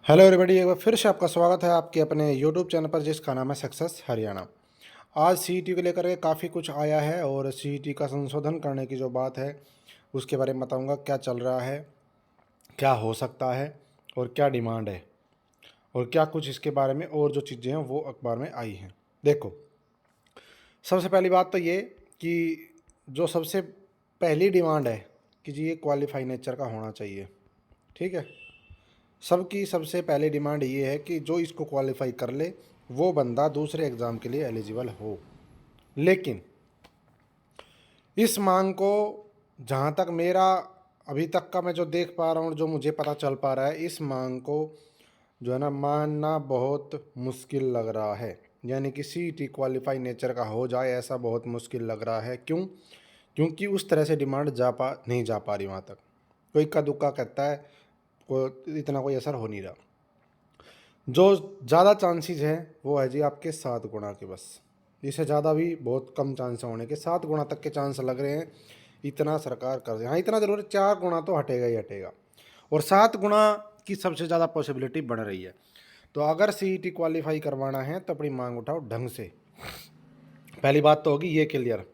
Hello everybody, एक बार फिर से आपका स्वागत है आपके अपने यूट्यूब चैनल पर जिसका नाम है सक्सेस हरियाणा। आज सीईटी को लेकर के काफ़ी कुछ आया है और सीईटी का संशोधन करने की जो बात है उसके बारे में बताऊंगा। क्या चल रहा है, क्या हो सकता है और क्या डिमांड है और क्या कुछ इसके बारे में और जो चीज़ें हैं वो अखबार में आई हैं। देखो, सबसे पहली बात तो ये कि जो सबसे पहली डिमांड है कि जी ये क्वालिफाई नेचर का होना चाहिए। ठीक है, सबकी सबसे पहले डिमांड ये है कि जो इसको क्वालिफाई कर ले वो बंदा दूसरे एग्ज़ाम के लिए एलिजिबल हो। लेकिन इस मांग को, जहाँ तक मेरा अभी तक का मैं जो देख पा रहा हूँ, जो मुझे पता चल पा रहा है, इस मांग को जो है ना मानना बहुत मुश्किल लग रहा है। यानी कि सीईटी क्वालिफाई नेचर का हो जाए ऐसा बहुत मुश्किल लग रहा है। क्यों? क्योंकि उस तरह से डिमांड नहीं जा पा रही वहाँ तक। कोई इक्का दुक्का कहता है, को इतना कोई असर हो नहीं रहा। जो ज़्यादा चांसेस है वो है जी आपके 7 गुना के, बस इससे ज़्यादा भी बहुत कम चांस होने के। 7 गुना तक के चांस लग रहे हैं। इतना सरकार कर रही है, हाँ इतना ज़रूर है, 4 गुना तो हटेगा ही हटेगा और 7 गुना की सबसे ज़्यादा पॉसिबिलिटी बढ़ रही है। तो अगर सीईटी क्वालिफाई करवाना है तो अपनी मांग उठाओ ढंग से। पहली बात तो होगी ये क्लियर।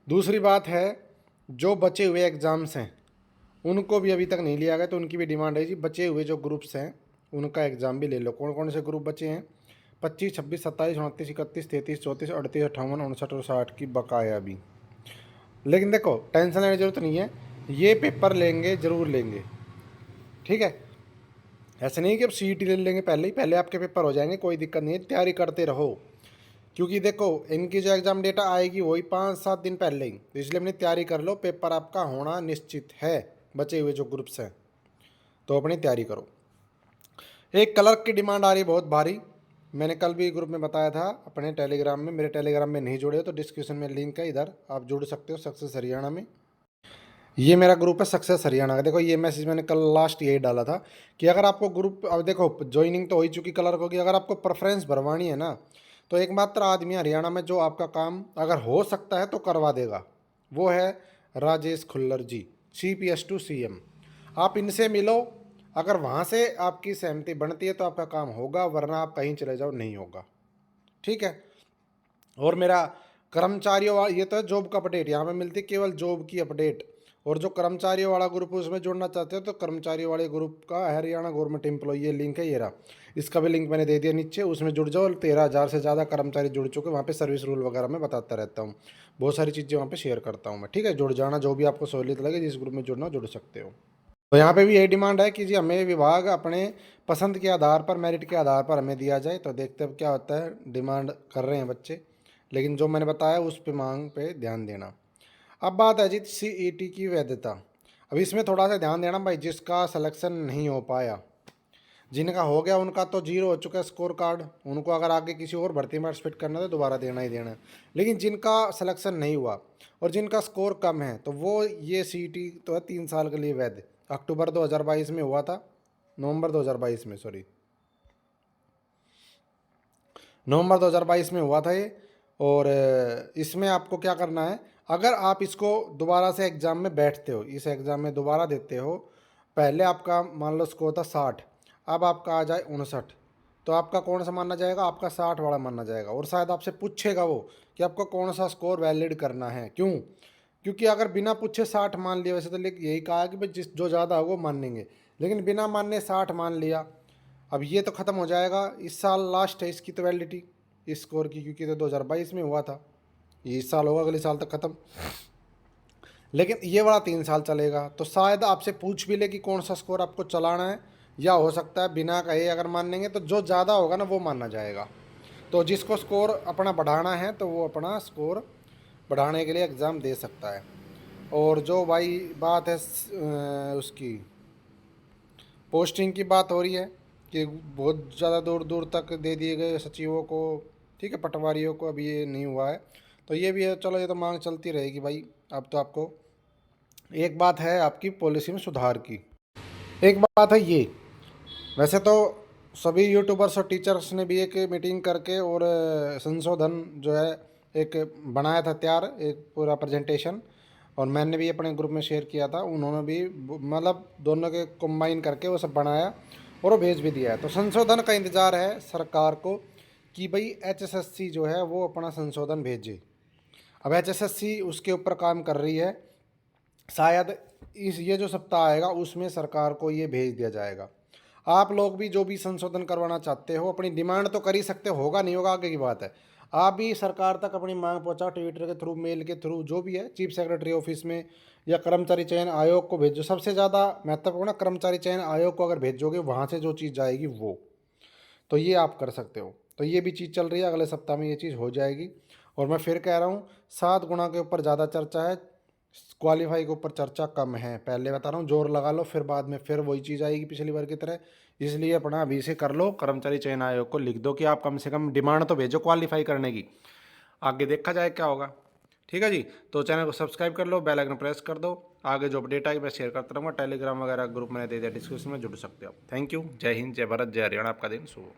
दूसरी बात है, जो बचे हुए एग्ज़ाम्स हैं उनको भी अभी तक नहीं लिया गया, तो उनकी भी डिमांड है जी बचे हुए जो ग्रुप्स हैं उनका एग्ज़ाम भी ले लो। कौन कौन से ग्रुप बचे हैं? 25, 26, 27, 29, 31, 33, 34, 38, 58, 59 और 60 की बकाया भी। लेकिन देखो, टेंशन लेने की जरूरत नहीं है, ये पेपर लेंगे, ज़रूर लेंगे। ठीक है, ऐसे नहीं कि अब सीईटी ले लेंगे पहले ही, पहले आपके पेपर हो जाएंगे, कोई दिक्कत नहीं है, तैयारी करते रहो। क्योंकि देखो, इनकी जो एग्ज़ाम डेटा आएगी वही 5-7 दिन पहले ही, तो इसलिए अपनी तैयारी कर लो, पेपर आपका होना निश्चित है। बचे हुए जो ग्रुप्स हैं तो अपनी तैयारी करो। एक क्लर्क की डिमांड आ रही बहुत भारी। मैंने कल भी ग्रुप में बताया था अपने टेलीग्राम में। मेरे टेलीग्राम में नहीं जुड़े हो तो डिस्क्रिप्शन में लिंक है, इधर आप जुड़ सकते हो सक्सेस हरियाणा में। ये मेरा ग्रुप है सक्सेस हरियाणा का। देखो, ये मैसेज मैंने कल लास्ट यही डाला था कि अगर आपको ग्रुप, अब देखो ज्वाइनिंग तो हो ही चुकी क्लर्क होगी, अगर आपको प्रेफरेंस भरवानी है ना तो एकमात्र आदमी हरियाणा में जो आपका काम अगर हो सकता है तो करवा देगा, वो है राजेश खुल्लर जी, CPS2 CM। आप इनसे मिलो, अगर वहाँ से आपकी सहमति बनती है तो आपका काम होगा, वरना आप कहीं चले जाओ, नहीं होगा। ठीक है। और मेरा कर्मचारियों वाला, ये तो है जॉब का अपडेट, यहाँ पे मिलती है केवल जॉब की अपडेट। और जो कर्मचारियों वाला ग्रुप है उसमें जुड़ना चाहते हो तो कर्मचारियों वाले ग्रुप का हरियाणा गवर्नमेंट एम्प्लॉय, ये लिंक है, ये रहा। इसका भी लिंक मैंने दे दिया नीचे, उसमें जुड़ जाओ। 13,000 से ज़्यादा कर्मचारी जुड़ चुके, वहाँ पे सर्विस रूल वगैरह मैं बताता रहता हूँ, बहुत सारी चीज़ें वहाँ पे शेयर करता हूँ मैं। ठीक है, जुड़ जाना, जो भी आपको सहूलियत लगे, जिस ग्रुप में जुड़ना जुड़ सकते हो। तो यहाँ पे भी यही डिमांड है कि जी हमें विभाग अपने पसंद के आधार पर, मेरिट के आधार पर हमें दिया जाए। तो देखते हैं क्या होता है, डिमांड कर रहे हैं बच्चे, लेकिन जो मैंने बताया उस पे मांग पे ध्यान देना। अब बात है जी सीईटी की वैधता। अब इसमें थोड़ा सा ध्यान देना भाई, जिसका सिलेक्शन नहीं हो पाया, जिनका हो गया उनका तो जीरो हो चुका है स्कोर कार्ड, उनको अगर आगे किसी और भर्ती में पार्टिसिपेट करना है तो दोबारा देना ही देना है। लेकिन जिनका सिलेक्शन नहीं हुआ और जिनका स्कोर कम है तो वो, ये सीईटी तो है 3 साल के लिए वैध। अक्टूबर 2022 में हुआ था, नवंबर 2022 में, सॉरी, नवंबर 2022 में हुआ था ये। और इसमें आपको क्या करना है, अगर आप इसको दोबारा से एग्ज़ाम में बैठते हो, इस एग्ज़ाम में दोबारा देते हो, पहले आपका मान लो स्कोर था 60, अब आपका आ जाए 59, तो आपका कौन सा माना जाएगा? आपका 60 वाला माना जाएगा। और शायद आपसे पूछेगा वो कि आपको कौन सा स्कोर वैलिड करना है। क्यों? क्योंकि अगर बिना पूछे 60 मान लिया, वैसे तो यही कहा है कि भाई जिस जो ज़्यादा हो वो मानेंगे, लेकिन बिना मानने 60 मान लिया, अब ये तो ख़त्म हो जाएगा। इस साल लास्ट है इसकी तो वैलिडिटी, इस स्कोर की, क्योंकि तो 2022 में हुआ था, ये इस साल होगा, अगले साल तक ख़त्म। लेकिन ये वाला 3 साल चलेगा, तो शायद आपसे पूछ भी ले कि कौन सा स्कोर आपको चलाना है, या हो सकता है बिना कहे अगर मानेंगे तो जो ज़्यादा होगा ना वो माना जाएगा। तो जिसको स्कोर अपना बढ़ाना है तो वो अपना स्कोर बढ़ाने के लिए एग्ज़ाम दे सकता है। और जो भाई बात है उसकी पोस्टिंग की बात हो रही है कि बहुत ज़्यादा दूर दूर तक दे दिए गए सचिवों को, ठीक है, पटवारियों को, अभी ये नहीं हुआ है। तो ये भी है, चलो ये तो मांग चलती रहेगी भाई। अब तो आपको एक बात है आपकी पॉलिसी में सुधार की, एक बात है ये। वैसे तो सभी यूट्यूबर्स और टीचर्स ने भी एक मीटिंग करके और संशोधन जो है एक बनाया था तैयार, एक पूरा प्रेजेंटेशन, और मैंने भी अपने ग्रुप में शेयर किया था। उन्होंने भी मतलब दोनों के कंबाइन करके वो सब बनाया और वो भेज भी दिया है। तो संशोधन का इंतज़ार है सरकार को कि भाई HSSC जो है वो अपना संशोधन भेजे। अब HSSC उसके ऊपर काम कर रही है, शायद इस ये जो सप्ताह आएगा उसमें सरकार को ये भेज दिया जाएगा। आप लोग भी जो भी संशोधन करवाना चाहते हो अपनी डिमांड तो कर ही सकते हो, होगा नहीं होगा आगे की बात है। आप भी सरकार तक अपनी मांग पहुंचाओ, ट्विटर के थ्रू, मेल के थ्रू, जो भी है, चीफ सेक्रेटरी ऑफिस में या कर्मचारी चयन आयोग को भेजो। सबसे ज़्यादा महत्वपूर्ण कर्मचारी चयन आयोग को अगर भेजोगे वहाँ से जो चीज़ जाएगी वो, तो ये आप कर सकते हो। तो ये भी चीज़ चल रही है, अगले सप्ताह में ये चीज़ हो जाएगी। और मैं फिर कह रहा हूँ 7 गुना के ऊपर ज़्यादा चर्चा है, क्वालीफाई के ऊपर चर्चा कम है। पहले बता रहा हूँ जोर लगा लो, फिर बाद में फिर वही चीज़ आएगी पिछली बार की तरह। इसलिए अपना अभी से कर लो, कर्मचारी चयन आयोग को लिख दो कि आप कम से कम डिमांड तो भेजो क्वालीफाई करने की, आगे देखा जाए क्या होगा। ठीक है जी, तो चैनल को सब्सक्राइब कर लो, बेल आइकन प्रेस कर दो। आगे जो अपडेट आएगी मैं शेयर करता रहूँगा, टेलीग्राम वगैरह ग्रुप मैंने दे दिया, डिस्क्रिप्शन में जुड़ सकते हो। थैंक यू, जय हिंद, जय भारत, जय हरियाणा, आपका दिन शुभ हो।